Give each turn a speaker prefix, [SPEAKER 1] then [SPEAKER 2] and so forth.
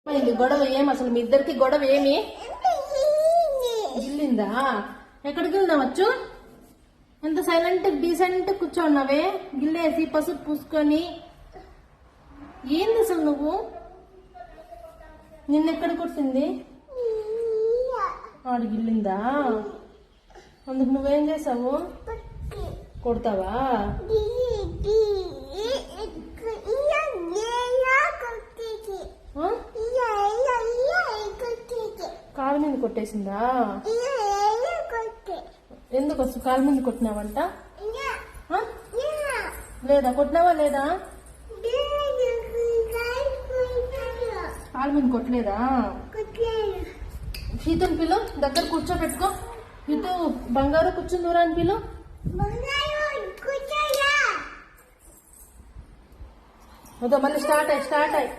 [SPEAKER 1] అయింది గొడవ ఏం అసలు మీ ఇద్దరికి గొడవ ఏమి గిల్లిందా ఎక్కడికి వెళ్దామచ్చు ఎంత సైలెంట్ డీసెంట్ కూర్చోన్నావే గిల్లేసి పసుపు పూసుకొని ఏంది అసలు నువ్వు నిన్నెక్కడ కొట్టింది ఆడు గిల్లిందా అందుకు నువ్వేం చేసావు కొడతావా కాలు మీద కొట్టేసిందా ఎందుకు వస్తు కాలు మీద కొట్టినావంట లేదా కొట్టినావా లేదా కాలు మీద కొట్టలేదా హీతుని పిలు దగ్గర కూర్చోబెట్టుకో హీతు బంగారు కూర్చుందూరా అని పిలు మళ్ళీ స్టార్ట్ అయ్యి